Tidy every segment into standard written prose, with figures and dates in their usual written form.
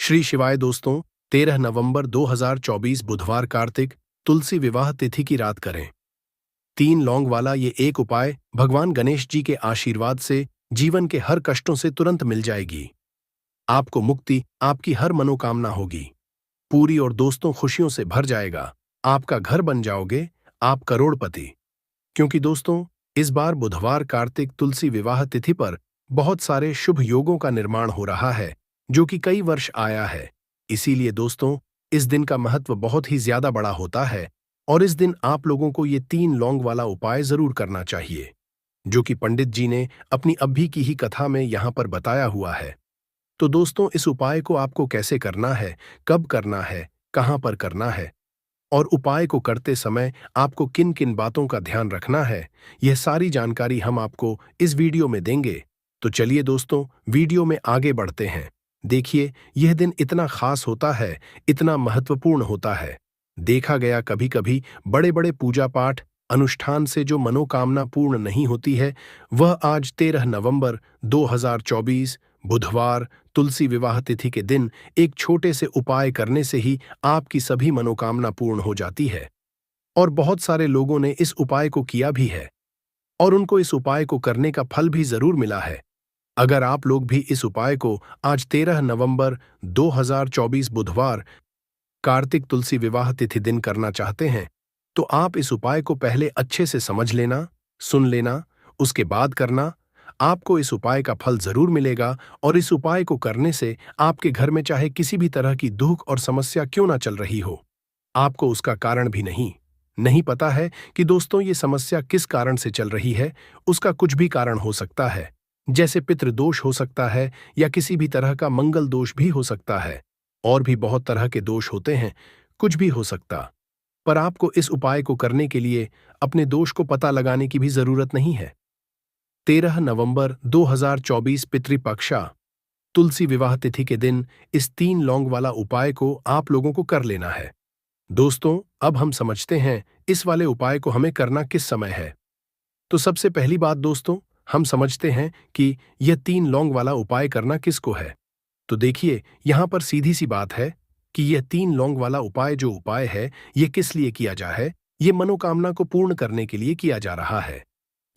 श्री शिवाय दोस्तों। 13 नवंबर 2024 बुधवार कार्तिक तुलसी विवाह तिथि की रात करें। 3 लौंग वाला ये एक उपाय भगवान गणेश जी के आशीर्वाद से जीवन के हर कष्टों से तुरंत मिल जाएगी। आपको मुक्ति, आपकी हर मनोकामना होगी पूरी और दोस्तों खुशियों से भर जाएगा। आपका घर बन जाओगे, आप करोड़पति। क्योंकि दोस्तों, इस बार बुधवार कार्तिक तुलसी विवाह तिथि पर बहुत सारे शुभ योगों का निर्माण हो रहा है, जो कि कई वर्ष आया है। इसीलिए दोस्तों, इस दिन का महत्व बहुत ही ज्यादा बड़ा होता है और इस दिन आप लोगों को ये 3 लौंग वाला उपाय जरूर करना चाहिए, जो कि पंडित जी ने अपनी अभी की ही कथा में यहाँ पर बताया हुआ है। तो दोस्तों, इस उपाय को आपको कैसे करना है, कब करना है, कहाँ पर करना है और उपाय को करते समय आपको किन किन बातों का ध्यान रखना है, यह सारी जानकारी हम आपको इस वीडियो में देंगे। तो चलिए दोस्तों, वीडियो में आगे बढ़ते हैं। देखिए, यह दिन इतना खास होता है, इतना महत्वपूर्ण होता है। देखा गया कभी कभी बड़े बड़े पूजा पाठ अनुष्ठान से जो मनोकामना पूर्ण नहीं होती है, वह आज 13 नवंबर 2024 बुधवार तुलसी विवाह तिथि के दिन एक छोटे से उपाय करने से ही आपकी सभी मनोकामना पूर्ण हो जाती है। और बहुत सारे लोगों ने इस उपाय को किया भी है और उनको इस उपाय को करने का फल भी जरूर मिला है। अगर आप लोग भी इस उपाय को आज 13 नवंबर 2024 बुधवार कार्तिक तुलसी विवाह तिथि दिन करना चाहते हैं, तो आप इस उपाय को पहले अच्छे से समझ लेना, सुन लेना, उसके बाद करना। आपको इस उपाय का फल जरूर मिलेगा और इस उपाय को करने से आपके घर में चाहे किसी भी तरह की दुख और समस्या क्यों ना चल रही हो, आपको उसका कारण भी नहीं पता है कि दोस्तों ये समस्या किस कारण से चल रही है। उसका कुछ भी कारण हो सकता है, जैसे पितृदोष हो सकता है या किसी भी तरह का मंगल दोष भी हो सकता है, और भी बहुत तरह के दोष होते हैं, कुछ भी हो सकता। पर आपको इस उपाय को करने के लिए अपने दोष को पता लगाने की भी जरूरत नहीं है। 13 नवंबर 2024 पितृपक्षा तुलसी विवाह तिथि के दिन इस 3 लौंग वाला उपाय को आप लोगों को कर लेना है। दोस्तों, अब हम समझते हैं इस वाले उपाय को हमें करना किस समय है। तो सबसे पहली बात दोस्तों, हम समझते हैं कि यह 3 लौंग वाला उपाय करना किसको है। तो देखिए, यहां पर सीधी सी बात है कि यह 3 लौंग वाला उपाय जो उपाय है, यह किस लिए किया जा है। यह मनोकामना को पूर्ण करने के लिए किया जा रहा है,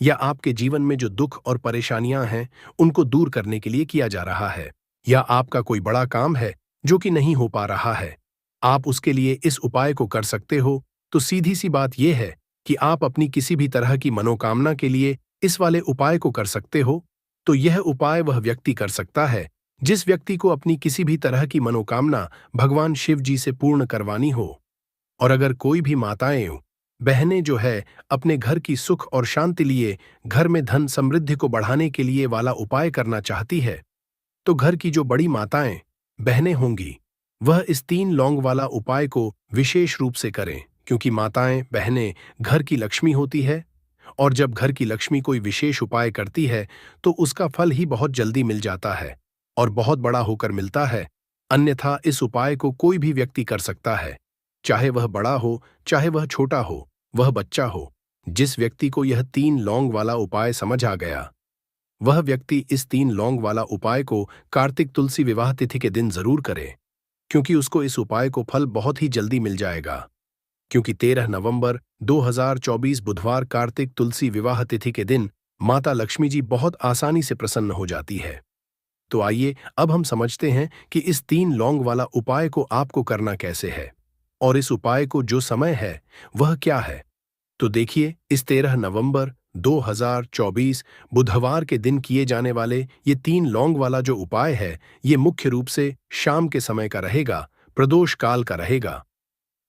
या आपके जीवन में जो दुख और परेशानियां हैं उनको दूर करने के लिए किया जा रहा है, या आपका कोई बड़ा काम है जो कि नहीं हो पा रहा है, आप उसके लिए इस उपाय को कर सकते हो। तो सीधी सी बात यह है कि आप अपनी किसी भी तरह की मनोकामना के लिए इस वाले उपाय को कर सकते हो। तो यह उपाय वह व्यक्ति कर सकता है जिस व्यक्ति को अपनी किसी भी तरह की मनोकामना भगवान शिव जी से पूर्ण करवानी हो। और अगर कोई भी माताएं बहनें जो है अपने घर की सुख और शांति लिए, घर में धन समृद्धि को बढ़ाने के लिए वाला उपाय करना चाहती है, तो घर की जो बड़ी माताएं बहनें होंगी, वह इस 3 लौंग वाला उपाय को विशेष रूप से करें, क्योंकि माताएं बहनें घर की लक्ष्मी होती है और जब घर की लक्ष्मी कोई विशेष उपाय करती है तो उसका फल ही बहुत जल्दी मिल जाता है और बहुत बड़ा होकर मिलता है। अन्यथा इस उपाय को कोई भी व्यक्ति कर सकता है, चाहे वह बड़ा हो, चाहे वह छोटा हो, वह बच्चा हो। जिस व्यक्ति को यह 3 लौंग वाला उपाय समझ आ गया, वह व्यक्ति इस 3 लौंग वाला उपाय को कार्तिक तुलसी विवाह तिथि के दिन जरूर करे, क्योंकि उसको इस उपाय को फल बहुत ही जल्दी मिल जाएगा। क्योंकि 13 नवंबर 2024 बुधवार कार्तिक तुलसी विवाह तिथि के दिन माता लक्ष्मी जी बहुत आसानी से प्रसन्न हो जाती है। तो आइए अब हम समझते हैं कि इस 3 लौंग वाला उपाय को आपको करना कैसे है और इस उपाय को जो समय है वह क्या है। तो देखिए, इस 13 नवंबर 2024 बुधवार के दिन किए जाने वाले ये 3 लौंग वाला जो उपाय है, ये मुख्य रूप से शाम के समय का रहेगा, प्रदोष काल का रहेगा।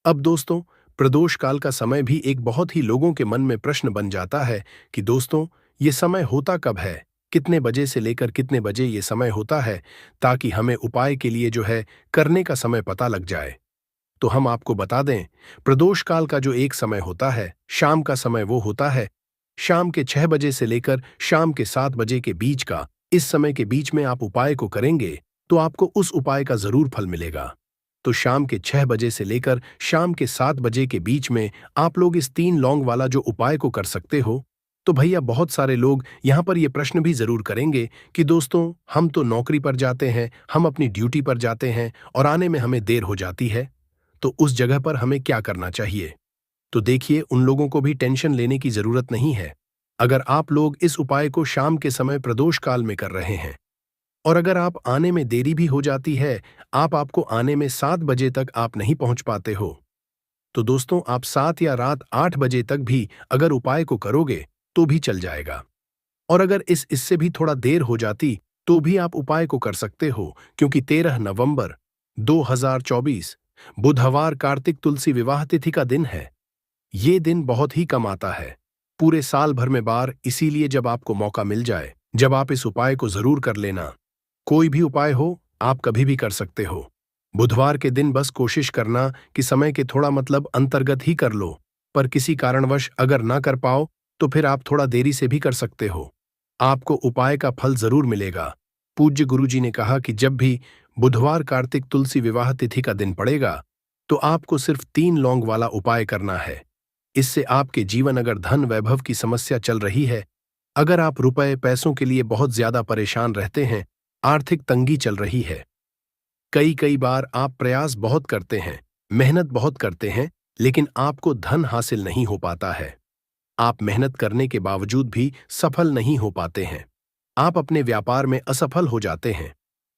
अब दोस्तों, प्रदोष काल का समय भी एक बहुत ही लोगों के मन में प्रश्न बन जाता है कि दोस्तों, ये समय होता कब है, कितने बजे से लेकर कितने बजे ये समय होता है, ताकि हमें उपाय के लिए जो है करने का समय पता लग जाए। तो हम आपको बता दें, प्रदोष काल का जो एक समय होता है, शाम का समय, वो होता है शाम के 6 बजे से लेकर शाम के 7 बजे के बीच का। इस समय के बीच में आप उपाय को करेंगे तो आपको उस उपाय का जरूर फल मिलेगा। तो शाम के 6 बजे से लेकर शाम के 7 बजे के बीच में आप लोग इस 3 लौंग वाला जो उपाय को कर सकते हो। तो भैया बहुत सारे लोग यहाँ पर ये प्रश्न भी जरूर करेंगे कि दोस्तों हम तो नौकरी पर जाते हैं, हम अपनी ड्यूटी पर जाते हैं और आने में हमें देर हो जाती है, तो उस जगह पर हमें क्या करना चाहिए। तो देखिए, उन लोगों को भी टेंशन लेने की जरूरत नहीं है। अगर आप लोग इस उपाय को शाम के समय प्रदोष काल में कर रहे हैं और अगर आप आने में देरी भी हो जाती है, आपको आने में 7 बजे तक आप नहीं पहुंच पाते हो, तो दोस्तों आप 7 या रात 8 बजे तक भी अगर उपाय को करोगे तो भी चल जाएगा। और अगर इससे भी थोड़ा देर हो जाती तो भी आप उपाय को कर सकते हो, क्योंकि 13 नवंबर 2024 बुधवार कार्तिक तुलसी विवाह तिथि का दिन है। ये दिन बहुत ही कम आता है, पूरे साल भर में बार, इसीलिए जब आपको मौका मिल जाए, जब आप इस उपाय को जरूर कर लेना। कोई भी उपाय हो, आप कभी भी कर सकते हो। बुधवार के दिन बस कोशिश करना कि समय के थोड़ा अंतर्गत ही कर लो, पर किसी कारणवश अगर ना कर पाओ तो फिर आप थोड़ा देरी से भी कर सकते हो। आपको उपाय का फल जरूर मिलेगा। पूज्य गुरुजी ने कहा कि जब भी बुधवार कार्तिक तुलसी विवाह तिथि का दिन पड़ेगा तो आपको सिर्फ 3 लौंग वाला उपाय करना है। इससे आपके जीवन, अगर धन वैभव की समस्या चल रही है, अगर आप रुपए पैसों के लिए बहुत ज्यादा परेशान रहते हैं, आर्थिक तंगी चल रही है, कई बार आप प्रयास बहुत करते हैं, मेहनत बहुत करते हैं, लेकिन आपको धन हासिल नहीं हो पाता है। आप मेहनत करने के बावजूद भी सफल नहीं हो पाते हैं। आप अपने व्यापार में असफल हो जाते हैं,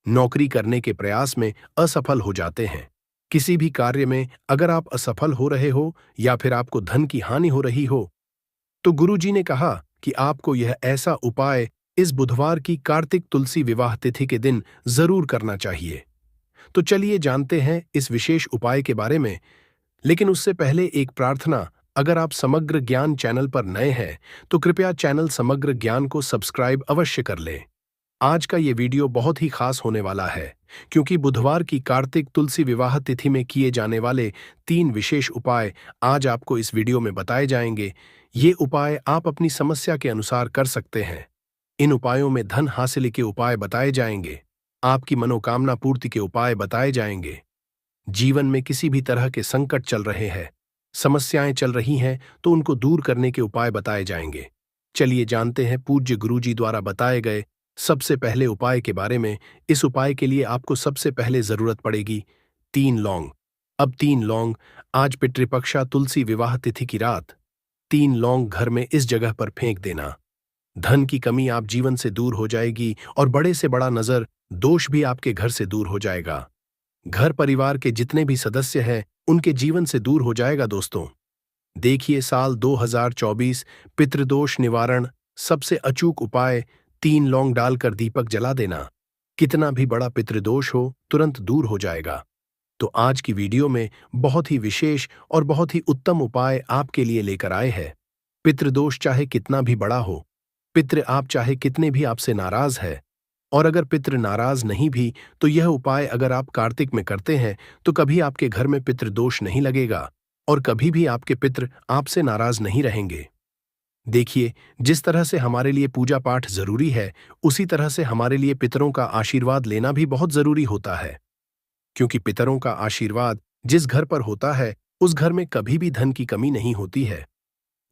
नौकरी करने के प्रयास में असफल हो जाते हैं। किसी भी कार्य में अगर आप असफल हो रहे हो या फिर आपको धन की हानि हो रही हो, तो गुरुजी ने कहा कि आपको यह ऐसा उपाय इस बुधवार की कार्तिक तुलसी विवाह तिथि के दिन जरूर करना चाहिए। तो चलिए जानते हैं इस विशेष उपाय के बारे में, लेकिन उससे पहले एक प्रार्थना। अगर आप समग्र ज्ञान चैनल पर नए हैं तो कृपया चैनल समग्र ज्ञान को सब्सक्राइब अवश्य कर लें। आज का ये वीडियो बहुत ही खास होने वाला है, क्योंकि बुधवार की कार्तिक तुलसी विवाह तिथि में किए जाने वाले 3 विशेष उपाय आज आपको इस वीडियो में बताए जाएंगे। ये उपाय आप अपनी समस्या के अनुसार कर सकते हैं। इन उपायों में धन हासिल के उपाय बताए जाएंगे, आपकी मनोकामना पूर्ति के उपाय बताए जाएंगे। जीवन में किसी भी तरह के संकट चल रहे हैं, समस्याएं चल रही हैं, तो उनको दूर करने के उपाय बताए जाएंगे। चलिए जानते हैं पूज्य गुरुजी द्वारा बताए गए सबसे पहले उपाय के बारे में। इस उपाय के लिए आपको सबसे पहले जरूरत पड़ेगी 3 लौंग। अब 3 लौंग, आज पितृपक्षा तुलसी विवाह तिथि की रात 3 लौंग घर में इस जगह पर फेंक देना। धन की कमी आप जीवन से दूर हो जाएगी और बड़े से बड़ा नजर दोष भी आपके घर से दूर हो जाएगा। घर परिवार के जितने भी सदस्य हैं उनके जीवन से दूर हो जाएगा। दोस्तों देखिए, साल 2024 पितृदोष निवारण सबसे अचूक उपाय 3 लौंग डालकर दीपक जला देना। कितना भी बड़ा पितृदोष हो तुरंत दूर हो जाएगा। तो आज की वीडियो में बहुत ही विशेष और बहुत ही उत्तम उपाय आपके लिए लेकर आए हैं। पितृदोष चाहे कितना भी बड़ा हो, पितृ आप चाहे कितने भी आपसे नाराज है, और अगर पितृ नाराज नहीं भी, तो यह उपाय अगर आप कार्तिक में करते हैं तो कभी आपके घर में पितृदोष नहीं लगेगा और कभी भी आपके पितृ आपसे नाराज नहीं रहेंगे। देखिए, जिस तरह से हमारे लिए पूजा पाठ जरूरी है, उसी तरह से हमारे लिए पितरों का आशीर्वाद लेना भी बहुत जरूरी होता है, क्योंकि पितरों का आशीर्वाद जिस घर पर होता है उस घर में कभी भी धन की कमी नहीं होती है,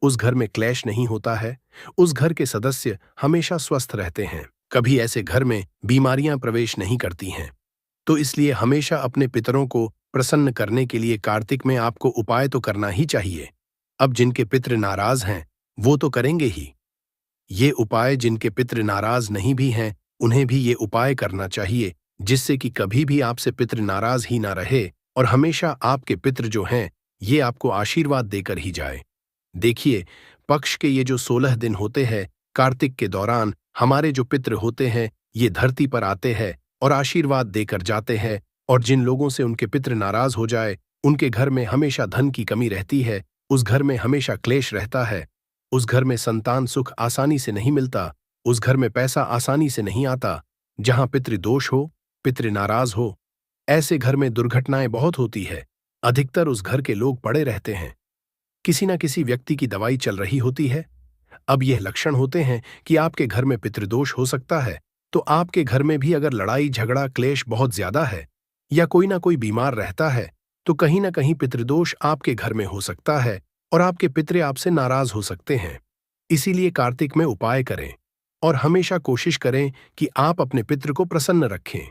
उस घर में क्लेश नहीं होता है, उस घर के सदस्य हमेशा स्वस्थ रहते हैं, कभी ऐसे घर में बीमारियां प्रवेश नहीं करती हैं। तो इसलिए हमेशा अपने पितरों को प्रसन्न करने के लिए कार्तिक में आपको उपाय तो करना ही चाहिए। अब जिनके पितृ नाराज हैं वो तो करेंगे ही। ये उपाय जिनके पितृ नाराज नहीं भी हैं उन्हें भी ये उपाय करना चाहिए, जिससे कि कभी भी आपसे पितृ नाराज ही ना रहे और हमेशा आपके पितृ जो हैं ये आपको आशीर्वाद देकर ही जाए। देखिए, पक्ष के ये जो 16 दिन होते हैं कार्तिक के दौरान, हमारे जो पितृ होते हैं ये धरती पर आते हैं और आशीर्वाद देकर जाते हैं, और जिन लोगों से उनके पितृ नाराज हो जाए उनके घर में हमेशा धन की कमी रहती है, उस घर में हमेशा क्लेश रहता है, उस घर में संतान सुख आसानी से नहीं मिलता, उस घर में पैसा आसानी से नहीं आता। जहां पितृ दोष हो, पितृ नाराज हो, ऐसे घर में दुर्घटनाएं बहुत होती है। अधिकतर उस घर के लोग पड़े रहते हैं, किसी न किसी व्यक्ति की दवाई चल रही होती है। अब यह लक्षण होते हैं कि आपके घर में पितृदोष हो सकता है, तो आपके घर में भी अगर लड़ाई झगड़ा क्लेश बहुत ज्यादा है या कोई ना कोई बीमार रहता है, तो कहीं ना कहीं पितृदोष आपके घर में हो सकता है और आपके पितृ आपसे नाराज हो सकते हैं। इसीलिए कार्तिक में उपाय करें और हमेशा कोशिश करें कि आप अपने पितृ को प्रसन्न रखें,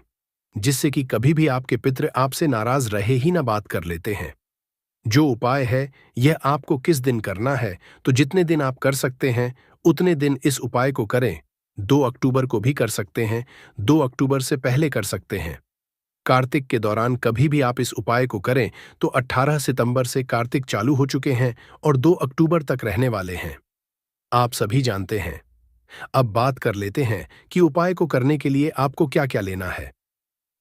जिससे कि कभी भी आपके पितृ आपसे नाराज रहे ही ना बात कर लेते हैं। जो उपाय है यह आपको किस दिन करना है, तो जितने दिन आप कर सकते हैं उतने दिन इस उपाय को करें। 2 अक्टूबर को भी कर सकते हैं, 2 अक्टूबर से पहले कर सकते हैं। कार्तिक के दौरान कभी भी आप इस उपाय को करें तो 18 सितंबर से कार्तिक चालू हो चुके हैं और 2 अक्टूबर तक रहने वाले हैं। आप सभी जानते हैं। अब बात कर लेते हैं कि उपाय को करने के लिए आपको क्या क्या लेना है।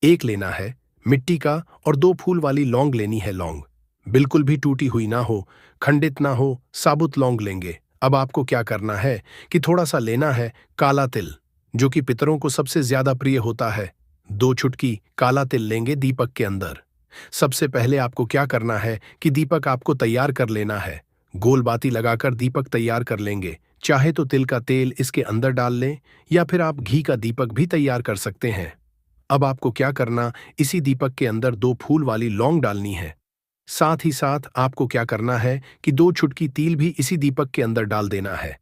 एक लेना है मिट्टी का और 2 फूल वाली लौंग लेनी है। लौंग बिल्कुल भी टूटी हुई ना हो, खंडित ना हो, साबुत लौंग लेंगे। अब आपको क्या करना है कि थोड़ा सा लेना है काला तिल, जो कि पितरों को सबसे ज्यादा प्रिय होता है। 2 चुटकी काला तिल लेंगे दीपक के अंदर। सबसे पहले आपको क्या करना है कि दीपक आपको तैयार कर लेना है। गोल बाती लगाकर दीपक तैयार कर लेंगे। चाहे तो तिल का तेल इसके अंदर डाल लें या फिर आप घी का दीपक भी तैयार कर सकते हैं। अब आपको क्या करना, इसी दीपक के अंदर 2 फूल वाली लौंग डालनी है। साथ ही साथ आपको क्या करना है कि 2 चुटकी तिल भी इसी दीपक के अंदर डाल देना है।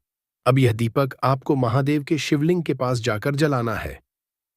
अब यह दीपक आपको महादेव के शिवलिंग के पास जाकर जलाना है।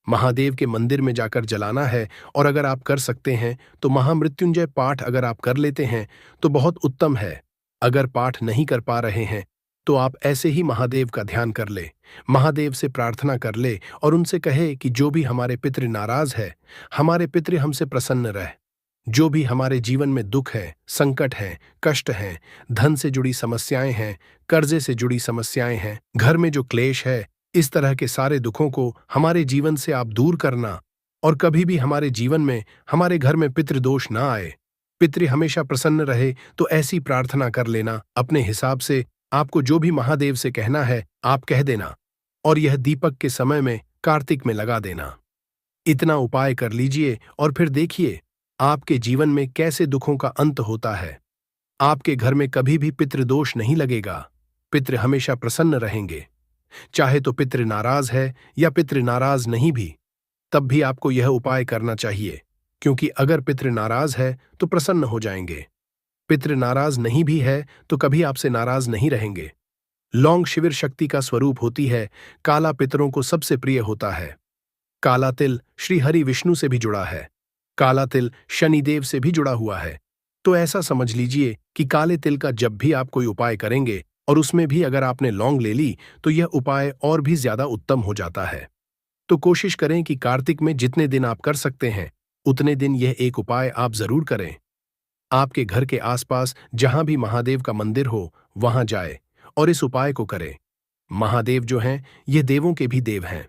महादेव के मंदिर में जाकर जलाना है और अगर आप कर सकते हैं तो महामृत्युंजय पाठ अगर आप कर लेते हैं तो बहुत उत्तम है। अगर पाठ नहीं कर पा रहे हैं तो आप ऐसे ही महादेव का ध्यान कर ले, महादेव से प्रार्थना कर ले और उनसे कहे कि जो भी हमारे पितृ नाराज है, हमारे पितृ हमसे प्रसन्न रहे। जो भी हमारे जीवन में दुख है, संकट है, कष्ट है, धन से जुड़ी समस्याएं हैं, कर्जे से जुड़ी समस्याएं हैं, घर में जो क्लेश है, इस तरह के सारे दुखों को हमारे जीवन से आप दूर करना और कभी भी हमारे जीवन में, हमारे घर में पितृदोष ना आए, पितृ हमेशा प्रसन्न रहे, तो ऐसी प्रार्थना कर लेना। अपने हिसाब से आपको जो भी महादेव से कहना है आप कह देना और यह दीपक के समय में कार्तिक में लगा देना। इतना उपाय कर लीजिए और फिर देखिए आपके जीवन में कैसे दुखों का अंत होता है। आपके घर में कभी भी पितृदोष नहीं लगेगा, पितृ हमेशा प्रसन्न रहेंगे। चाहे तो पितृ नाराज है या पितृ नाराज नहीं भी, तब भी आपको यह उपाय करना चाहिए, क्योंकि अगर पितृ नाराज है तो प्रसन्न हो जाएंगे, पितृ नाराज नहीं भी है तो कभी आपसे नाराज नहीं रहेंगे। लौंग शिविर शक्ति का स्वरूप होती है, काला पितरों को सबसे प्रिय होता है। काला तिल श्री हरि विष्णु से भी जुड़ा है, काला तिल शनिदेव से भी जुड़ा हुआ है। तो ऐसा समझ लीजिए कि काले तिल का जब भी आप कोई उपाय करेंगे और उसमें भी अगर आपने लौंग ले ली तो यह उपाय और भी ज्यादा उत्तम हो जाता है। तो कोशिश करें कि कार्तिक में जितने दिन आप कर सकते हैं उतने दिन यह एक उपाय आप जरूर करें। आपके घर के आसपास जहां भी महादेव का मंदिर हो वहां जाए और इस उपाय को करें। महादेव जो हैं ये देवों के भी देव हैं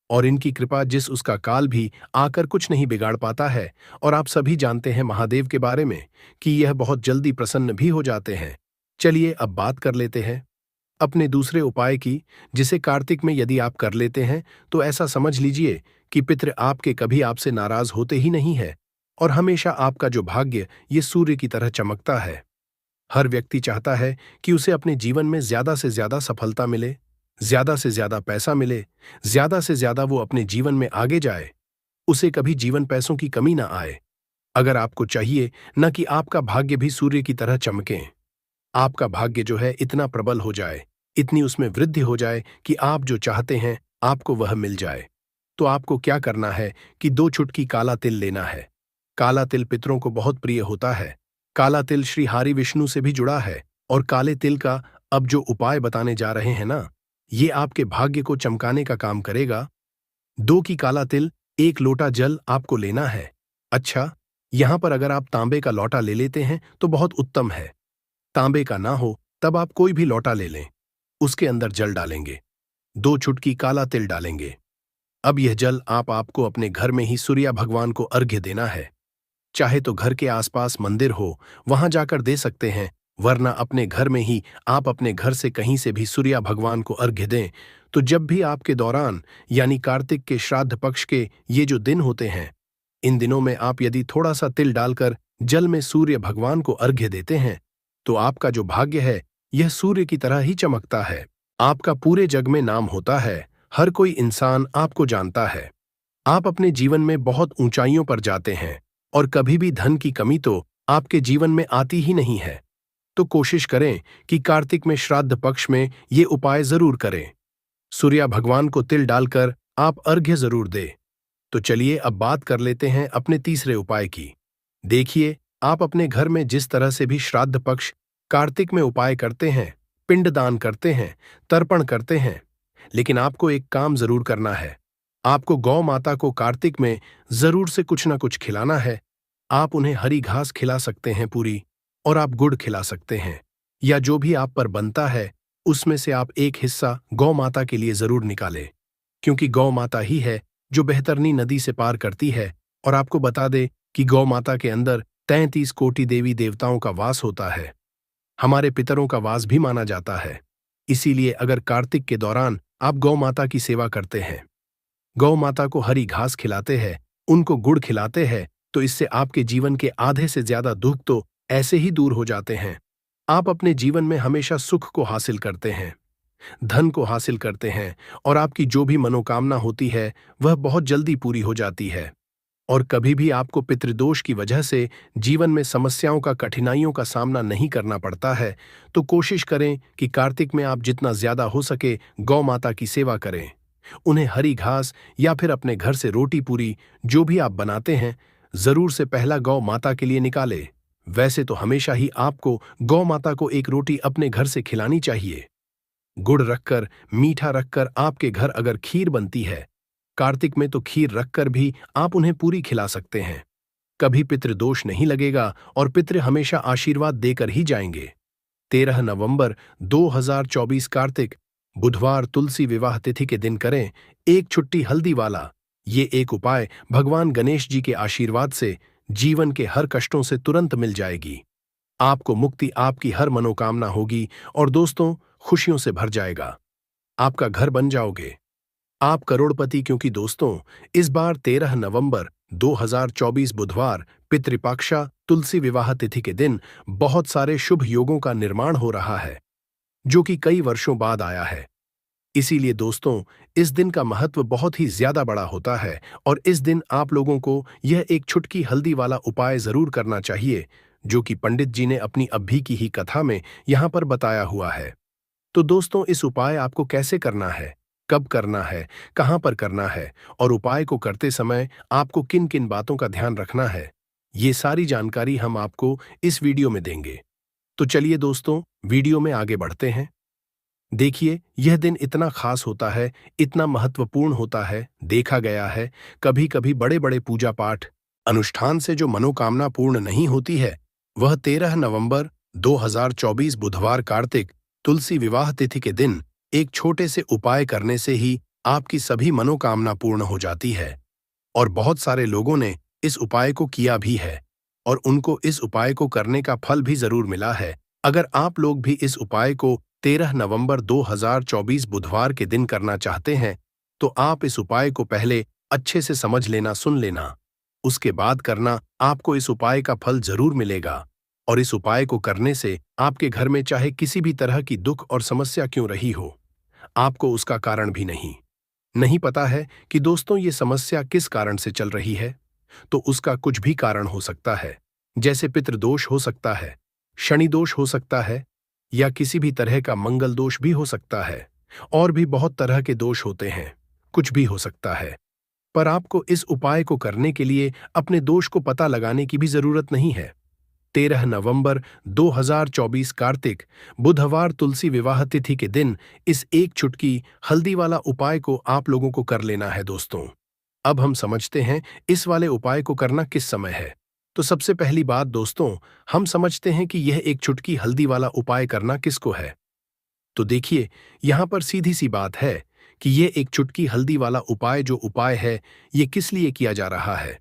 और इनकी कृपा जिस उसका काल भी आकर कुछ नहीं बिगाड़ पाता है। और आप सभी जानते हैं महादेव के बारे में कि यह बहुत जल्दी प्रसन्न भी हो जाते हैं। चलिए अब बात कर लेते हैं अपने दूसरे उपाय की, जिसे कार्तिक में यदि आप कर लेते हैं तो ऐसा समझ लीजिए कि पितृ आपके कभी आपसे नाराज होते ही नहीं है और हमेशा आपका जो भाग्य ये सूर्य की तरह चमकता है। हर व्यक्ति चाहता है कि उसे अपने जीवन में ज्यादा से ज्यादा सफलता मिले, ज्यादा से ज्यादा पैसा मिले, ज्यादा से ज्यादा वो अपने जीवन में आगे जाए, उसे कभी जीवन पैसों की कमी ना आए। अगर आपको चाहिए न कि आपका भाग्य भी सूर्य की तरह चमके, आपका भाग्य जो है इतना प्रबल हो जाए, इतनी उसमें वृद्धि हो जाए कि आप जो चाहते हैं आपको वह मिल जाए, तो आपको क्या करना है कि 2 चुटकी काला तिल लेना है। काला तिल पितरों को बहुत प्रिय होता है। काला तिल श्री हरि विष्णु से भी जुड़ा है और काले तिल का अब जो उपाय बताने जा रहे हैं ना, ये आपके भाग्य को चमकाने का काम करेगा। 2 की काला तिल, 1 लोटा जल आपको लेना है। अच्छा, यहां पर अगर आप तांबे का लोटा ले लेते हैं तो बहुत उत्तम है। तांबे का ना हो तब आप कोई भी लोटा ले लें, उसके अंदर जल डालेंगे, 2 चुटकी काला तिल डालेंगे। अब यह जल आपको अपने घर में ही सूर्य भगवान को अर्घ्य देना है। चाहे तो घर के आसपास मंदिर हो वहां जाकर दे सकते हैं, वरना अपने घर में ही आप अपने घर से कहीं से भी सूर्य भगवान को अर्घ्य दें। तो जब भी आपके दौरान यानी कार्तिक के श्राद्ध पक्ष के ये जो दिन होते हैं, इन दिनों में आप यदि थोड़ा सा तिल डालकर जल में सूर्य भगवान को अर्घ्य देते हैं तो आपका जो भाग्य है यह सूर्य की तरह ही चमकता है। आपका पूरे जग में नाम होता है, हर कोई इंसान आपको जानता है। आप अपने जीवन में बहुत ऊंचाइयों पर जाते हैं और कभी भी धन की कमी तो आपके जीवन में आती ही नहीं है। तो कोशिश करें कि कार्तिक में श्राद्ध पक्ष में ये उपाय जरूर करें। सूर्य भगवान को तिल डालकर आप अर्घ्य जरूर दें। तो चलिए अब बात कर लेते हैं अपने तीसरे उपाय की। देखिए, आप अपने घर में जिस तरह से भी श्राद्ध पक्ष कार्तिक में उपाय करते हैं, पिंडदान करते हैं, तर्पण करते हैं, लेकिन आपको एक काम जरूर करना है। आपको गौ माता को कार्तिक में जरूर से कुछ ना कुछ खिलाना है। आप उन्हें हरी घास खिला सकते हैं पूरी, और आप गुड़ खिला सकते हैं, या जो भी आप पर बनता है उसमें से आप एक हिस्सा गौ माता के लिए जरूर निकालें, क्योंकि गौ माता ही है जो बेहतरनी नदी से पार करती है। और आपको बता दे कि गौ माता के अंदर 33 कोटि देवी देवताओं का वास होता है। हमारे पितरों का वास भी माना जाता है। इसीलिए अगर कार्तिक के दौरान आप गौ माता की सेवा करते हैं, गौ माता को हरी घास खिलाते हैं, उनको गुड़ खिलाते हैं, तो इससे आपके जीवन के आधे से ज्यादा दुख तो ऐसे ही दूर हो जाते हैं। आप अपने जीवन में हमेशा सुख को हासिल करते हैं, धन को हासिल करते हैं, और आपकी जो भी मनोकामना होती है वह बहुत जल्दी पूरी हो जाती है। और कभी भी आपको पितृदोष की वजह से जीवन में समस्याओं का, कठिनाइयों का सामना नहीं करना पड़ता है। तो कोशिश करें कि कार्तिक में आप जितना ज्यादा हो सके गौ माता की सेवा करें। उन्हें हरी घास या फिर अपने घर से रोटी पूरी जो भी आप बनाते हैं, जरूर से पहला गौ माता के लिए निकाले। वैसे तो हमेशा ही आपको गौ माता को एक रोटी अपने घर से खिलानी चाहिए। गुड़ रखकर, मीठा रखकर आपके घर अगर खीर बनती है, कार्तिक में तो खीर रखकर भी आप उन्हें पूरी खिला सकते हैं। कभी पितृदोष नहीं लगेगा और पितृ हमेशा आशीर्वाद देकर ही जाएंगे। 13 नवंबर 2024 कार्तिक बुधवार तुलसी विवाह तिथि के दिन करें एक छुट्टी हल्दी वाला ये एक उपाय। भगवान गणेश जी के आशीर्वाद से जीवन के हर कष्टों से तुरंत मिल जाएगी। आपको मुक्ति, आपकी हर मनोकामना होगी, और दोस्तों खुशियों से भर जाएगा। आपका घर बन जाओगे, आप करोड़पति। क्योंकि दोस्तों इस बार 13 नवंबर 2024 बुधवार पितृपक्षा तुलसी विवाह तिथि के दिन बहुत सारे शुभ योगों का निर्माण हो रहा है, जो कि कई वर्षों बाद आया है। इसीलिए दोस्तों इस दिन का महत्व बहुत ही ज्यादा बड़ा होता है, और इस दिन आप लोगों को यह एक छुटकी हल्दी वाला उपाय जरूर करना चाहिए, जो कि पंडित जी ने अपनी अभी की ही कथा में यहां पर बताया हुआ है। तो दोस्तों इस उपाय आपको कैसे करना है, कब करना है, कहां पर करना है, और उपाय को करते समय आपको किन किन बातों का ध्यान रखना है, ये सारी जानकारी हम आपको इस वीडियो में देंगे। तो चलिए दोस्तों वीडियो में आगे बढ़ते हैं। देखिए, यह दिन इतना खास होता है, इतना महत्वपूर्ण होता है। देखा गया है कभी कभी बड़े बड़े पूजा पाठ अनुष्ठान से जो मनोकामना पूर्ण नहीं होती है, वह 13 नवंबर 2024 बुधवार कार्तिक तुलसी विवाह तिथि के दिन एक छोटे से उपाय करने से ही आपकी सभी मनोकामना पूर्ण हो जाती है। और बहुत सारे लोगों ने इस उपाय को किया भी है, और उनको इस उपाय को करने का फल भी जरूर मिला है। अगर आप लोग भी इस उपाय को 13 नवंबर 2024 बुधवार के दिन करना चाहते हैं, तो आप इस उपाय को पहले अच्छे से समझ लेना, सुन लेना, उसके बाद करना। आपको इस उपाय का फल जरूर मिलेगा। और इस उपाय को करने से आपके घर में चाहे किसी भी तरह की दुख और समस्या क्यों रही हो, आपको उसका कारण भी नहीं पता है कि दोस्तों ये समस्या किस कारण से चल रही है, तो उसका कुछ भी कारण हो सकता है। जैसे पितृदोष हो सकता है, शनि दोष हो सकता है, या किसी भी तरह का मंगल दोष भी हो सकता है। और भी बहुत तरह के दोष होते हैं, कुछ भी हो सकता है। पर आपको इस उपाय को करने के लिए अपने दोष को पता लगाने की भी जरूरत नहीं है। 13 नवंबर 2024 कार्तिक बुधवार तुलसी विवाह तिथि के दिन इस एक चुटकी हल्दी वाला उपाय को आप लोगों को कर लेना है दोस्तों। अब हम समझते हैं इस वाले उपाय को करना किस समय है। तो सबसे पहली बात दोस्तों, हम समझते हैं कि यह एक चुटकी हल्दी वाला उपाय करना किसको है। तो देखिए, यहां पर सीधी सी बात है कि यह एक चुटकी हल्दी वाला उपाय जो उपाय है, यह किस लिए किया जा रहा है।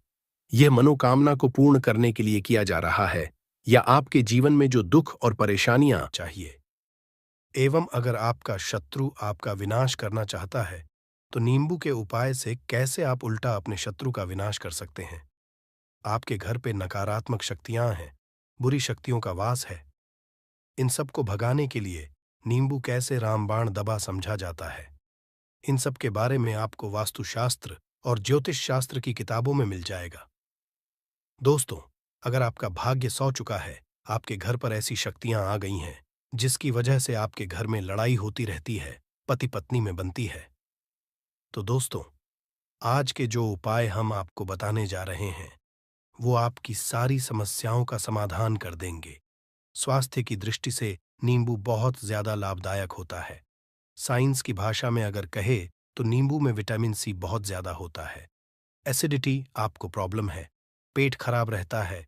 यह मनोकामना को पूर्ण करने के लिए किया जा रहा है, या आपके जीवन में जो दुख और परेशानियां चाहिए, एवं अगर आपका शत्रु आपका विनाश करना चाहता है, तो नींबू के उपाय से कैसे आप उल्टा अपने शत्रु का विनाश कर सकते हैं। आपके घर पे नकारात्मक शक्तियां हैं, बुरी शक्तियों का वास है, इन सब को भगाने के लिए नींबू कैसे रामबाण दबा समझा जाता है, इन सब के बारे में आपको वास्तुशास्त्र और ज्योतिष शास्त्र की किताबों में मिल जाएगा। दोस्तों, अगर आपका भाग्य सौ चुका है आपके घर पर ऐसी शक्तियां आ गई हैं जिसकी वजह से आपके घर में लड़ाई होती रहती है, पति पत्नी में बनती है। तो दोस्तों, आज के जो उपाय हम आपको बताने जा रहे हैं वो आपकी सारी समस्याओं का समाधान कर देंगे। स्वास्थ्य की दृष्टि से नींबू बहुत ज्यादा लाभदायक होता है। साइंस की भाषा में अगर कहे तो नींबू में विटामिन सी बहुत ज्यादा होता है। एसिडिटी आपको प्रॉब्लम है, पेट खराब रहता है,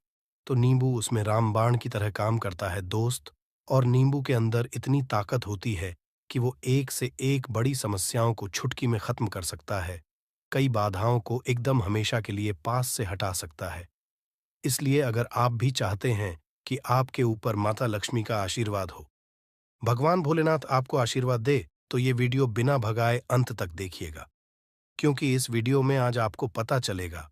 तो नींबू उसमें रामबाण की तरह काम करता है दोस्त। और नींबू के अंदर इतनी ताकत होती है कि वो एक से एक बड़ी समस्याओं को चुटकी में खत्म कर सकता है, कई बाधाओं को एकदम हमेशा के लिए पास से हटा सकता है। इसलिए अगर आप भी चाहते हैं कि आपके ऊपर माता लक्ष्मी का आशीर्वाद हो, भगवान भोलेनाथ आपको आशीर्वाद दे, तो ये वीडियो बिना भगाए अंत तक देखिएगा, क्योंकि इस वीडियो में आज आपको पता चलेगा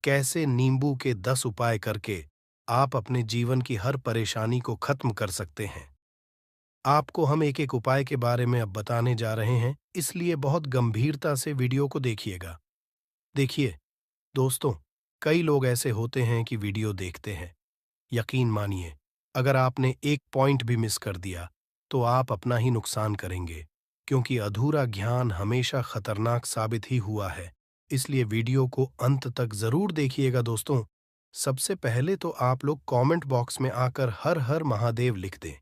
कैसे नींबू के 10 उपाय करके आप अपने जीवन की हर परेशानी को खत्म कर सकते हैं। आपको हम एक एक उपाय के बारे में अब बताने जा रहे हैं, इसलिए बहुत गंभीरता से वीडियो को देखिएगा। देखिए दोस्तों, कई लोग ऐसे होते हैं कि वीडियो देखते हैं, यकीन मानिए अगर आपने एक पॉइंट भी मिस कर दिया तो आप अपना ही नुकसान करेंगे, क्योंकि अधूरा ज्ञान हमेशा खतरनाक साबित ही हुआ है। इसलिए वीडियो को अंत तक जरूर देखिएगा दोस्तों। सबसे पहले तो आप लोग कमेंट बॉक्स में आकर हर हर महादेव लिख दें,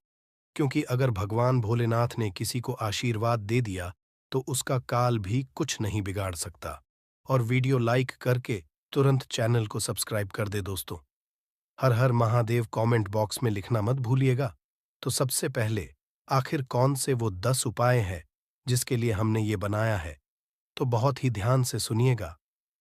क्योंकि अगर भगवान भोलेनाथ ने किसी को आशीर्वाद दे दिया तो उसका काल भी कुछ नहीं बिगाड़ सकता। और वीडियो लाइक करके तुरंत चैनल को सब्सक्राइब कर दे दोस्तों। हर हर महादेव कमेंट बॉक्स में लिखना मत भूलिएगा। तो सबसे पहले आखिर कौन से वो 10 उपाय हैं जिसके लिए हमने ये बनाया है, तो बहुत ही ध्यान से सुनिएगा।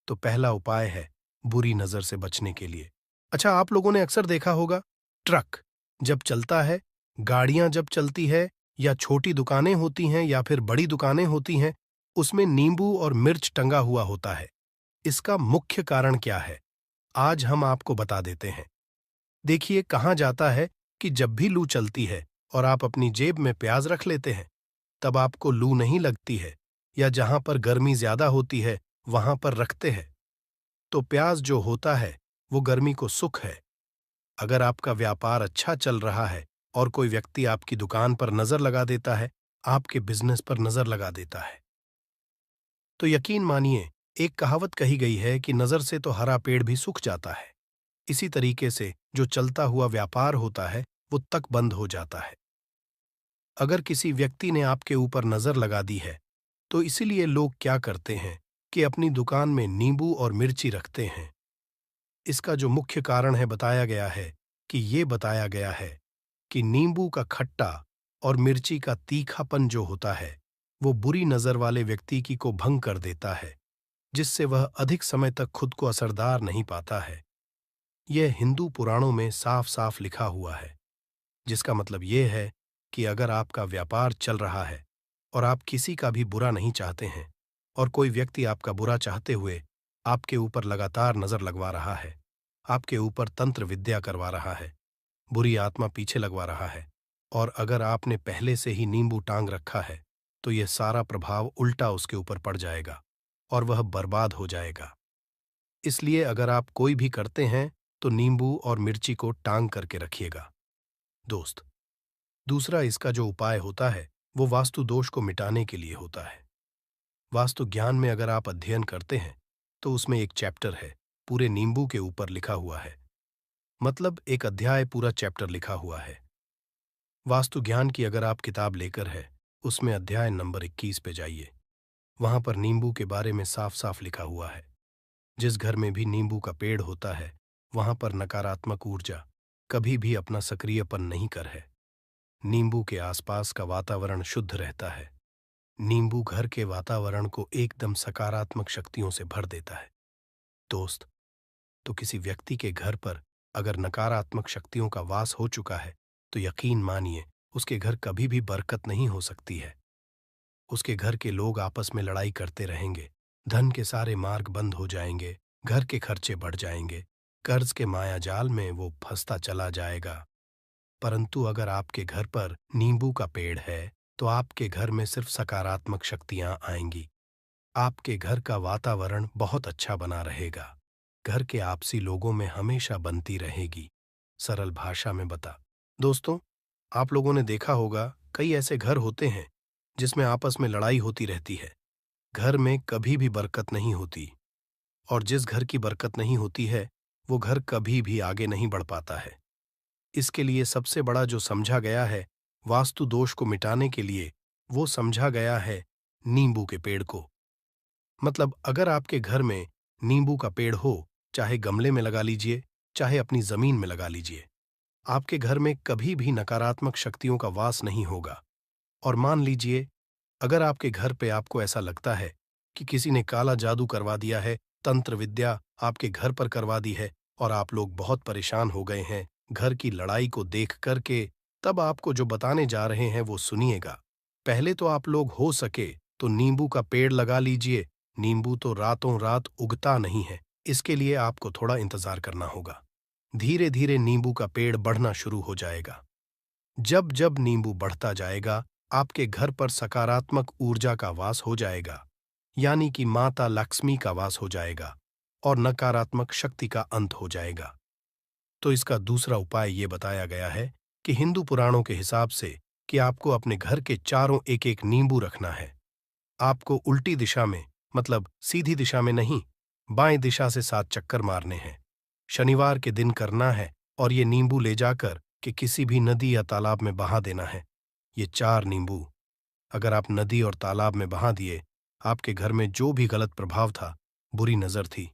तो पहला उपाय है बुरी नजर से बचने के लिए। अच्छा, आप लोगों ने अक्सर देखा होगा, ट्रक जब चलता है, गाड़ियां जब चलती है, या छोटी दुकानें होती हैं या फिर बड़ी दुकानें होती हैं, उसमें नींबू और मिर्च टंगा हुआ होता है। इसका मुख्य कारण क्या है, आज हम आपको बता देते हैं। देखिए, कहा जाता है कि जब भी लू चलती है और आप अपनी जेब में प्याज रख लेते हैं, तब आपको लू नहीं लगती है, या जहां पर गर्मी ज्यादा होती है वहां पर रखते हैं, तो प्याज जो होता है वो गर्मी को सुख है। अगर आपका व्यापार अच्छा चल रहा है और कोई व्यक्ति आपकी दुकान पर नजर लगा देता है, आपके बिजनेस पर नजर लगा देता है, तो यकीन मानिए, एक कहावत कही गई है कि नजर से तो हरा पेड़ भी सूख जाता है। इसी तरीके से जो चलता हुआ व्यापार होता है वो तक बंद हो जाता है। अगर किसी व्यक्ति ने आपके ऊपर नजर लगा दी है, तो इसीलिए लोग क्या करते हैं कि अपनी दुकान में नींबू और मिर्ची रखते हैं। इसका जो मुख्य कारण है बताया गया है कि ये बताया गया है कि नींबू का खट्टा और मिर्ची का तीखापन जो होता है वो बुरी नजर वाले व्यक्ति की को भंग कर देता है, जिससे वह अधिक समय तक खुद को असरदार नहीं पाता है। यह हिंदू पुराणों में साफ साफ लिखा हुआ है, जिसका मतलब यह है कि अगर आपका व्यापार चल रहा है और आप किसी का भी बुरा नहीं चाहते हैं, और कोई व्यक्ति आपका बुरा चाहते हुए आपके ऊपर लगातार नजर लगवा रहा है, आपके ऊपर तंत्र विद्या करवा रहा है, बुरी आत्मा पीछे लगवा रहा है, और अगर आपने पहले से ही नींबू टांग रखा है, तो यह सारा प्रभाव उल्टा उसके ऊपर पड़ जाएगा और वह बर्बाद हो जाएगा। इसलिए अगर आप कोई भी करते हैं तो नींबू और मिर्ची को टांग करके रखिएगा दोस्त। दूसरा इसका जो उपाय होता है वो वास्तु दोष को मिटाने के लिए होता है। वास्तु ज्ञान में अगर आप अध्ययन करते हैं तो उसमें एक चैप्टर है पूरे नींबू के ऊपर लिखा हुआ है, मतलब एक अध्याय पूरा चैप्टर लिखा हुआ है। वास्तु ज्ञान की अगर आप किताब लेकर है, उसमें अध्याय नंबर 21 पे जाइए। वहां पर नींबू के बारे में साफ साफ लिखा हुआ है। जिस घर में भी नींबू का पेड़ होता है वहां पर नकारात्मक ऊर्जा कभी भी अपना सक्रियपन नहीं कर है। नींबू के आसपास का वातावरण शुद्ध रहता है। नींबू घर के वातावरण को एकदम सकारात्मक शक्तियों से भर देता है दोस्त। तो किसी व्यक्ति के घर पर अगर नकारात्मक शक्तियों का वास हो चुका है तो यकीन मानिए उसके घर कभी भी बरकत नहीं हो सकती है। उसके घर के लोग आपस में लड़ाई करते रहेंगे, धन के सारे मार्ग बंद हो जाएंगे, घर के खर्चे बढ़ जाएंगे, कर्ज के माया जाल में वो फंसता चला जाएगा। परंतु अगर आपके घर पर नींबू का पेड़ है तो आपके घर में सिर्फ सकारात्मक शक्तियां आएंगी। आपके घर का वातावरण बहुत अच्छा बना रहेगा। घर के आपसी लोगों में हमेशा बनती रहेगी। सरल भाषा में बता। दोस्तों, आप लोगों ने देखा होगा कई ऐसे घर होते हैं जिसमें आपस में लड़ाई होती रहती है। घर में कभी भी बरकत नहीं होती, और जिस घर की बरकत नहीं होती है वो घर कभी भी आगे नहीं बढ़ पाता है। इसके लिए सबसे बड़ा जो समझा गया है वास्तु दोष को मिटाने के लिए, वो समझा गया है नींबू के पेड़ को। मतलब अगर आपके घर में नींबू का पेड़ हो, चाहे गमले में लगा लीजिए, चाहे अपनी जमीन में लगा लीजिए, आपके घर में कभी भी नकारात्मक शक्तियों का वास नहीं होगा। और मान लीजिए, अगर आपके घर पे आपको ऐसा लगता है कि किसी ने काला जादू करवा दिया है, तंत्र विद्या आपके घर पर करवा दी है, और आप लोग बहुत परेशान हो गए हैं घर की लड़ाई को देख करके, तब आपको जो बताने जा रहे हैं वो सुनिएगा। पहले तो आप लोग हो सके तो नींबू का पेड़ लगा लीजिए। नींबू तो रातों रात उगता नहीं है, इसके लिए आपको थोड़ा इंतजार करना होगा। धीरे धीरे नींबू का पेड़ बढ़ना शुरू हो जाएगा। जब जब नींबू बढ़ता जाएगा, आपके घर पर सकारात्मक ऊर्जा का वास हो जाएगा, यानी कि माता लक्ष्मी का वास हो जाएगा, और नकारात्मक शक्ति का अंत हो जाएगा। तो इसका दूसरा उपाय ये बताया गया है कि हिंदू पुराणों के हिसाब से कि आपको अपने घर के चारों एक एक नींबू रखना है। आपको उल्टी दिशा में, मतलब सीधी दिशा में नहीं, बाएं दिशा से 7 चक्कर मारने हैं। शनिवार के दिन करना है, और ये नींबू ले जाकर कि किसी भी नदी या तालाब में बहा देना है। ये 4 नींबू अगर आप नदी और तालाब में बहा दिए, आपके घर में जो भी गलत प्रभाव था, बुरी नजर थी,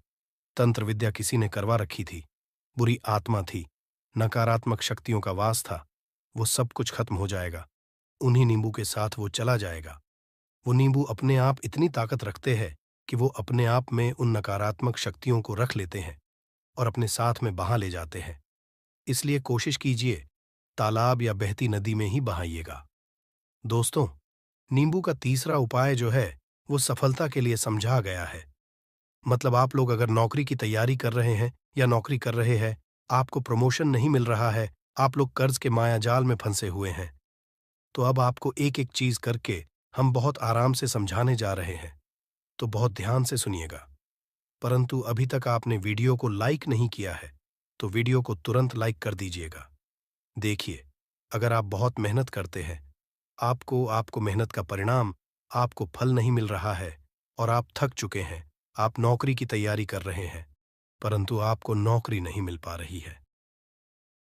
तंत्र विद्या किसी ने करवा रखी थी, बुरी आत्मा थी, नकारात्मक शक्तियों का वास था, वो सब कुछ खत्म हो जाएगा। उन्हीं नींबू के साथ वो चला जाएगा। वो नींबू अपने आप इतनी ताकत रखते हैं कि वो अपने आप में उन नकारात्मक शक्तियों को रख लेते हैं और अपने साथ में बहा ले जाते हैं। इसलिए कोशिश कीजिए तालाब या बहती नदी में ही बहाइएगा। दोस्तों, नींबू का तीसरा उपाय जो है वो सफलता के लिए समझा गया है। मतलब आप लोग अगर नौकरी की तैयारी कर रहे हैं या नौकरी कर रहे हैं, आपको प्रमोशन नहीं मिल रहा है, आप लोग कर्ज के मायाजाल में फंसे हुए हैं, तो अब आपको एक एक चीज करके हम बहुत आराम से समझाने जा रहे हैं, तो बहुत ध्यान से सुनिएगा। परंतु अभी तक आपने वीडियो को लाइक नहीं किया है, तो वीडियो को तुरंत लाइक कर दीजिएगा। देखिए, अगर आप बहुत मेहनत करते हैं, आपको आपको मेहनत का परिणाम, आपको फल नहीं मिल रहा है, और आप थक चुके हैं, आप नौकरी की तैयारी कर रहे हैं, परंतु आपको नौकरी नहीं मिल पा रही है।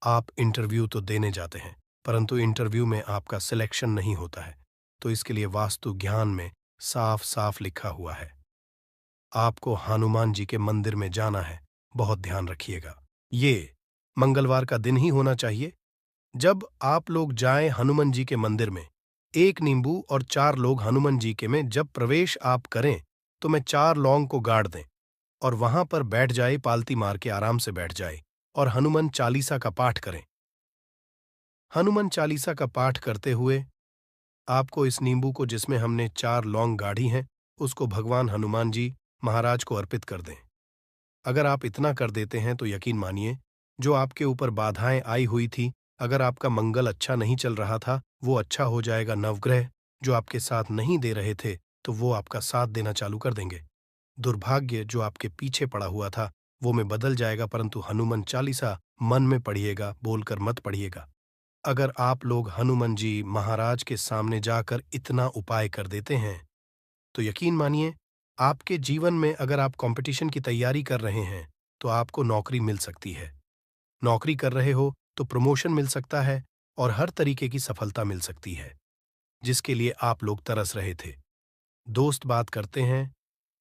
आप इंटरव्यू तो देने जाते हैं, परंतु इंटरव्यू में आपका सिलेक्शन नहीं होता है, तो इसके लिए वास्तु ज्ञान में साफ साफ लिखा हुआ है, आपको हनुमान जी के मंदिर में जाना है। बहुत ध्यान रखिएगा, ये मंगलवार का दिन ही होना चाहिए। जब आप लोग जाएं हनुमान जी के मंदिर में, 1 नींबू और 4 लोग हनुमान जी के में जब प्रवेश आप करें, तो मैं 4 लौंग को गाड़ दें और वहां पर बैठ जाए, पालती मार के आराम से बैठ जाए और हनुमान चालीसा का पाठ करें। हनुमान चालीसा का पाठ करते हुए आपको इस नींबू को, जिसमें हमने 4 लौंग गाढ़ी हैं, उसको भगवान हनुमान जी महाराज को अर्पित कर दें। अगर आप इतना कर देते हैं तो यकीन मानिए, जो आपके ऊपर बाधाएं आई हुई थी, अगर आपका मंगल अच्छा नहीं चल रहा था, वो अच्छा हो जाएगा। नवग्रह जो आपके साथ नहीं दे रहे थे, तो वो आपका साथ देना चालू कर देंगे। दुर्भाग्य जो आपके पीछे पड़ा हुआ था, वो में बदल जाएगा। परंतु हनुमान चालीसा मन में पढ़िएगा, बोलकर मत पढ़िएगा। अगर आप लोग हनुमान जी महाराज के सामने जाकर इतना उपाय कर देते हैं, तो यकीन मानिए, आपके जीवन में अगर आप कंपटीशन की तैयारी कर रहे हैं, तो आपको नौकरी मिल सकती है। नौकरी कर रहे हो तो प्रमोशन मिल सकता है, और हर तरीके की सफलता मिल सकती है, जिसके लिए आप लोग तरस रहे थे। दोस्त बात करते हैं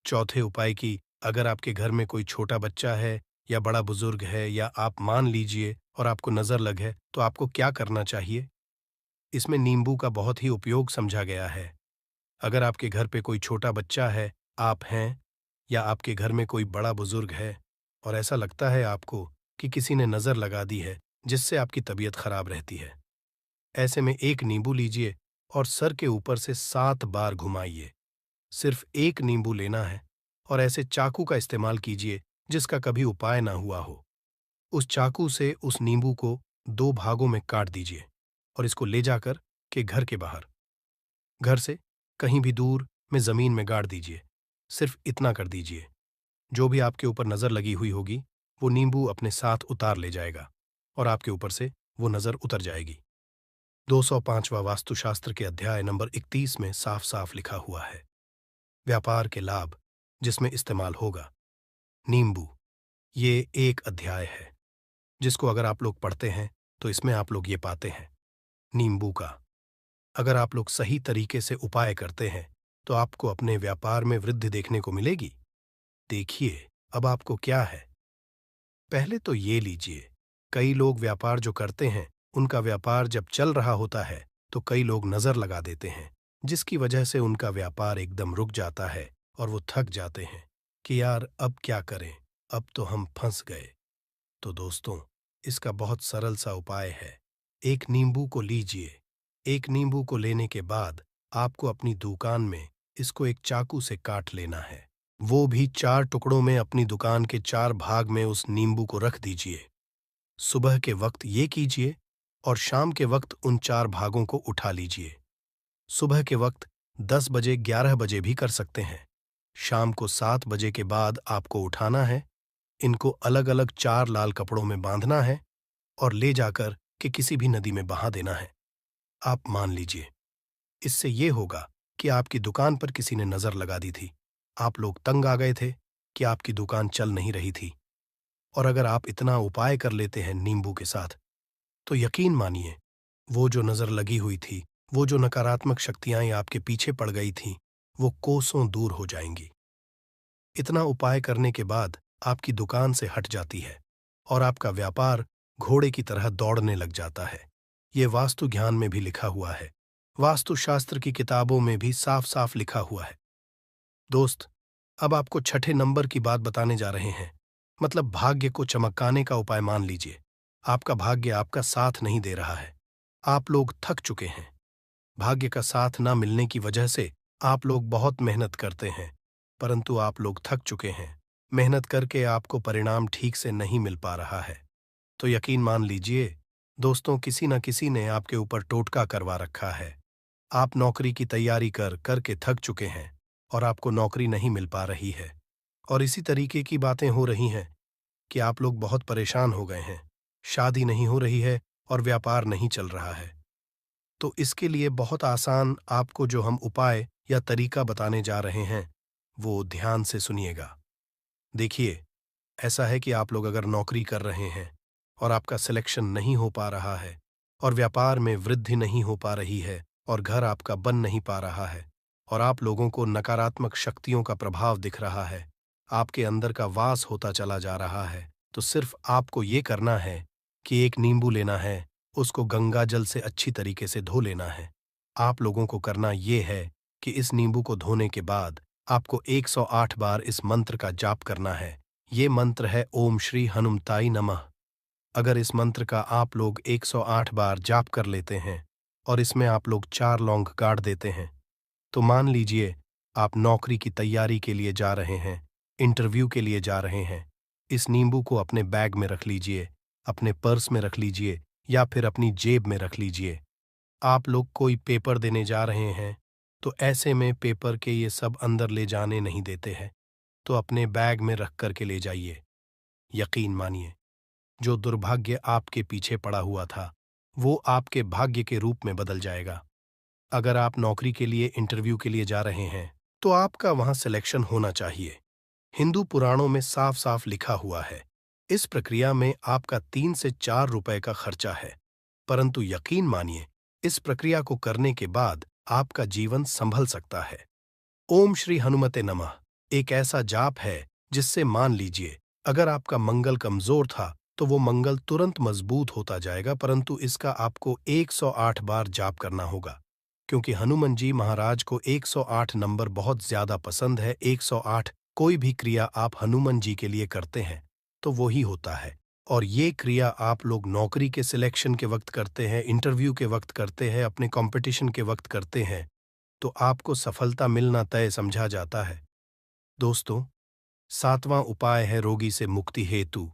चौथे उपाय की। अगर आपके घर में कोई छोटा बच्चा है या बड़ा बुजुर्ग है, या आप मान लीजिए और आपको नजर लग है, तो आपको क्या करना चाहिए? इसमें नींबू का बहुत ही उपयोग समझा गया है। अगर आपके घर पे कोई छोटा बच्चा है, आप हैं, या आपके घर में कोई बड़ा बुजुर्ग है, और ऐसा लगता है आपको कि किसी ने नजर लगा दी है, जिससे आपकी तबीयत खराब रहती है, ऐसे में 1 नींबू लीजिए और सर के ऊपर से 7 बार घुमाइए। सिर्फ 1 नींबू लेना है, और ऐसे चाकू का इस्तेमाल कीजिए जिसका कभी उपाय ना हुआ हो। उस चाकू से उस नींबू को 2 भागों में काट दीजिए, और इसको ले जाकर के घर के बाहर, घर से कहीं भी दूर में जमीन में गाड़ दीजिए। सिर्फ इतना कर दीजिए, जो भी आपके ऊपर नजर लगी हुई होगी, वो नींबू अपने साथ उतार ले जाएगा, और आपके ऊपर से वो नजर उतर जाएगी। 205वां वास्तुशास्त्र के अध्याय नंबर 31 में साफ साफ लिखा हुआ है, व्यापार के लाभ जिसमें इस्तेमाल होगा नींबू। ये एक अध्याय है जिसको अगर आप लोग पढ़ते हैं तो इसमें आप लोग ये पाते हैं नींबू का अगर आप लोग सही तरीके से उपाय करते हैं तो आपको अपने व्यापार में वृद्धि देखने को मिलेगी। देखिए अब आपको क्या है। पहले तो ये लीजिए, कई लोग व्यापार जो करते हैं उनका व्यापार जब चल रहा होता है तो कई लोग नजर लगा देते हैं, जिसकी वजह से उनका व्यापार एकदम रुक जाता है और वो थक जाते हैं कि यार अब क्या करें, अब तो हम फंस गए। तो दोस्तों, इसका बहुत सरल सा उपाय है। एक नींबू को लीजिए। एक नींबू को लेने के बाद आपको अपनी दुकान में इसको एक चाकू से काट लेना है। वो भी 4 टुकड़ों में अपनी दुकान के 4 भाग में उस नींबू को रख दीजिए। सुबह के वक्त ये कीजिए और शाम के वक्त उन 4 भागों को उठा लीजिए। सुबह के वक्त 10 बजे 11 बजे भी कर सकते हैं। शाम को 7 बजे के बाद आपको उठाना है। इनको अलग अलग 4 लाल कपड़ों में बांधना है और ले जाकर के किसी भी नदी में बहा देना है। आप मान लीजिए, इससे ये होगा कि आपकी दुकान पर किसी ने नजर लगा दी थी। आप लोग तंग आ गए थे कि आपकी दुकान चल नहीं रही थी। और अगर आप इतना उपाय कर लेते हैं नींबू के साथ, तो यकीन मानिए, वो जो नजर लगी हुई थी, वो जो नकारात्मक शक्तियां आपके पीछे पड़ गई थीं, वो कोसों दूर हो जाएंगी। इतना उपाय करने के बाद आपकी दुकान से हट जाती है और आपका व्यापार घोड़े की तरह दौड़ने लग जाता है। ये वास्तु ज्ञान में भी लिखा हुआ है, वास्तुशास्त्र की किताबों में भी साफ साफ लिखा हुआ है। दोस्त, अब आपको छठे नंबर की बात बताने जा रहे हैं, मतलब भाग्य को चमकाने का उपाय। मान लीजिए आपका भाग्य आपका साथ नहीं दे रहा है, आप लोग थक चुके हैं। भाग्य का साथ ना मिलने की वजह से आप लोग बहुत मेहनत करते हैं, परंतु आप लोग थक चुके हैं। मेहनत करके आपको परिणाम ठीक से नहीं मिल पा रहा है। तो यकीन मान लीजिए दोस्तों, किसी न किसी ने आपके ऊपर टोटका करवा रखा है। आप नौकरी की तैयारी कर करके थक चुके हैं और आपको नौकरी नहीं मिल पा रही है। और इसी तरीके की बातें हो रही हैं कि आप लोग बहुत परेशान हो गए हैं, शादी नहीं हो रही है और व्यापार नहीं चल रहा है। तो इसके लिए बहुत आसान आपको जो हम उपाय या तरीका बताने जा रहे हैं, वो ध्यान से सुनिएगा। देखिए, ऐसा है कि आप लोग अगर नौकरी कर रहे हैं और आपका सिलेक्शन नहीं हो पा रहा है और व्यापार में वृद्धि नहीं हो पा रही है और घर आपका बन नहीं पा रहा है और आप लोगों को नकारात्मक शक्तियों का प्रभाव दिख रहा है, आपके अंदर का वास होता चला जा रहा है, तो सिर्फ आपको ये करना है कि एक नींबू लेना है, उसको गंगा जल से अच्छी तरीके से धो लेना है। आप लोगों को करना ये है कि इस नींबू को धोने के बाद आपको 108 बार इस मंत्र का जाप करना है। ये मंत्र है ओम श्री हनुमताई नमः। अगर इस मंत्र का आप लोग 108 बार जाप कर लेते हैं और इसमें आप लोग 4 लौंग गाड़ देते हैं, तो मान लीजिए आप नौकरी की तैयारी के लिए जा रहे हैं, इंटरव्यू के लिए जा रहे हैं। इस नींबू को अपने बैग में रख लीजिए, अपने पर्स में रख लीजिए या फिर अपनी जेब में रख लीजिए। आप लोग कोई पेपर देने जा रहे हैं तो ऐसे में पेपर के ये सब अंदर ले जाने नहीं देते हैं, तो अपने बैग में रख कर के ले जाइए। यकीन मानिए, जो दुर्भाग्य आपके पीछे पड़ा हुआ था वो आपके भाग्य के रूप में बदल जाएगा। अगर आप नौकरी के लिए इंटरव्यू के लिए जा रहे हैं तो आपका वहां सिलेक्शन होना चाहिए। हिंदू पुराणों में साफ साफ लिखा हुआ है, इस प्रक्रिया में आपका 3 से 4 रुपए का खर्चा है, परंतु यकीन मानिए इस प्रक्रिया को करने के बाद आपका जीवन संभल सकता है। ओम श्री हनुमते नमः एक ऐसा जाप है जिससे मान लीजिए अगर आपका मंगल कमजोर था तो वो मंगल तुरंत मजबूत होता जाएगा, परंतु इसका आपको 108 बार जाप करना होगा, क्योंकि हनुमान जी महाराज को 108 नंबर बहुत ज्यादा पसंद है। 108 कोई भी क्रिया आप हनुमान जी के लिए करते हैं तो वो ही होता है। और ये क्रिया आप लोग नौकरी के सिलेक्शन के वक्त करते हैं, इंटरव्यू के वक्त करते हैं, अपने कंपटीशन के वक्त करते हैं, तो आपको सफलता मिलना तय समझा जाता है। दोस्तों, 7वां उपाय है रोगी से मुक्ति हेतु।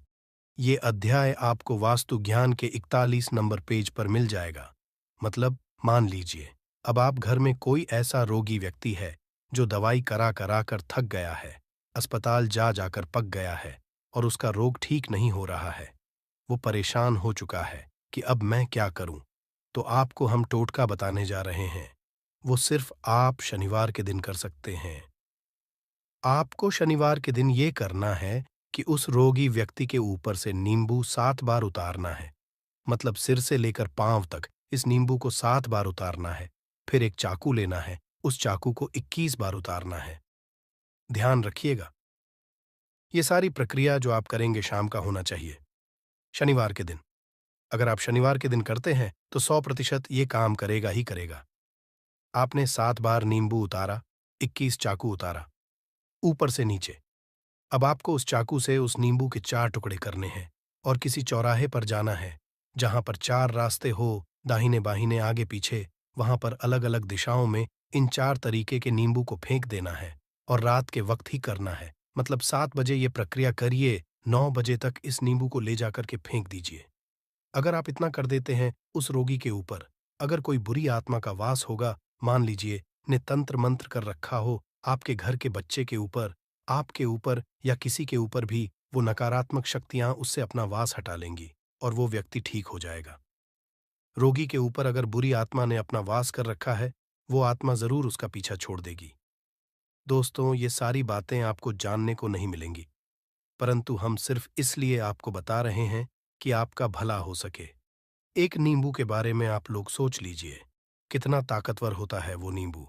ये अध्याय आपको वास्तु ज्ञान के 41 नंबर पेज पर मिल जाएगा। मतलब मान लीजिए अब आप घर में कोई ऐसा रोगी व्यक्ति है जो दवाई करा करा कर थक गया है, अस्पताल जा जाकर पक गया है और उसका रोग ठीक नहीं हो रहा है। वो परेशान हो चुका है कि अब मैं क्या करूं। तो आपको हम टोटका बताने जा रहे हैं। वो सिर्फ आप शनिवार के दिन कर सकते हैं। आपको शनिवार के दिन ये करना है कि उस रोगी व्यक्ति के ऊपर से नींबू 7 बार उतारना है। मतलब सिर से लेकर पांव तक इस नींबू को 7 बार उतारना है। फिर एक चाकू लेना है, उस चाकू को 21 बार उतारना है। ध्यान रखिएगा, ये सारी प्रक्रिया जो आप करेंगे शाम का होना चाहिए, शनिवार के दिन। अगर आप शनिवार के दिन करते हैं तो 100% ये काम करेगा ही करेगा। आपने 7 बार नींबू उतारा, 21 चाकू उतारा, ऊपर से नीचे। अब आपको उस चाकू से उस नींबू के 4 टुकड़े करने हैं और किसी चौराहे पर जाना है, जहां पर 4 रास्ते हो, दाहिने बाहिने आगे पीछे, वहां पर अलग अलग दिशाओं में इन 4 तरीके के नींबू को फेंक देना है और रात के वक्त ही करना है। मतलब 7 बजे ये प्रक्रिया करिए, 9 बजे तक इस नींबू को ले जाकर के फेंक दीजिए। अगर आप इतना कर देते हैं उस रोगी के ऊपर, अगर कोई बुरी आत्मा का वास होगा, मान लीजिए ने तंत्र मंत्र कर रखा हो आपके घर के बच्चे के ऊपर, आपके ऊपर या किसी के ऊपर भी, वो नकारात्मक शक्तियां उससे अपना वास हटा लेंगी और वो व्यक्ति ठीक हो जाएगा। रोगी के ऊपर अगर बुरी आत्मा ने अपना वास कर रखा है, वो आत्मा जरूर उसका पीछा छोड़ देगी। दोस्तों, ये सारी बातें आपको जानने को नहीं मिलेंगी, परंतु हम सिर्फ इसलिए आपको बता रहे हैं कि आपका भला हो सके। एक नींबू के बारे में आप लोग सोच लीजिए, कितना ताकतवर होता है वो नींबू।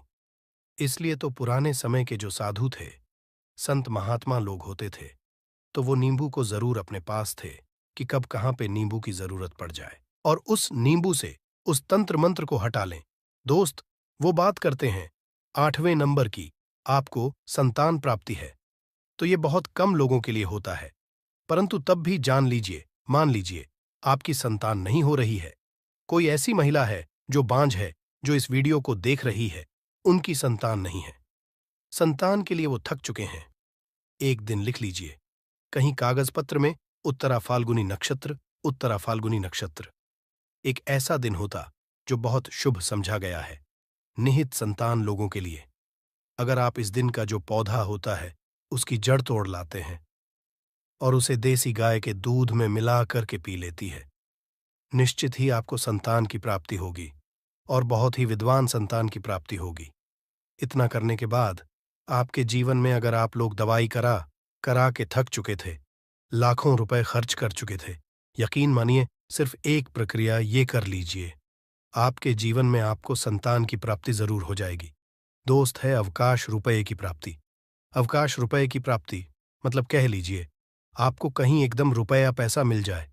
इसलिए तो पुराने समय के जो साधु थे, संत महात्मा लोग होते थे, तो वो नींबू को जरूर अपने पास थे कि कब कहाँ पे नींबू की जरूरत पड़ जाए और उस नींबू से उस तंत्र मंत्र को हटा लें। दोस्त, वो बात करते हैं 8वें नंबर की, आपको संतान प्राप्ति है, तो ये बहुत कम लोगों के लिए होता है, परंतु तब भी जान लीजिए, मान लीजिए आपकी संतान नहीं हो रही है, कोई ऐसी महिला है जो बांझ है, जो इस वीडियो को देख रही है, उनकी संतान नहीं है, संतान के लिए वो थक चुके हैं, एक दिन लिख लीजिए कहीं कागज पत्र में, उत्तरा फाल्गुनी नक्षत्र, उत्तरा फाल्गुनी नक्षत्र। एक ऐसा दिन होता जो बहुत शुभ समझा गया है निहित संतान लोगों के लिए। अगर आप इस दिन का जो पौधा होता है उसकी जड़ तोड़ लाते हैं और उसे देसी गाय के दूध में मिला करके पी लेती है, निश्चित ही आपको संतान की प्राप्ति होगी और बहुत ही विद्वान संतान की प्राप्ति होगी। इतना करने के बाद आपके जीवन में अगर आप लोग दवाई करा करा के थक चुके थे, लाखों रुपए खर्च कर चुके थे, यकीन मानिए सिर्फ एक प्रक्रिया ये कर लीजिए, आपके जीवन में आपको संतान की प्राप्ति जरूर हो जाएगी। दोस्त, है अवकाश रुपए की प्राप्ति। अवकाश रुपए की प्राप्ति मतलब कह लीजिए आपको कहीं एकदम रुपया पैसा मिल जाए,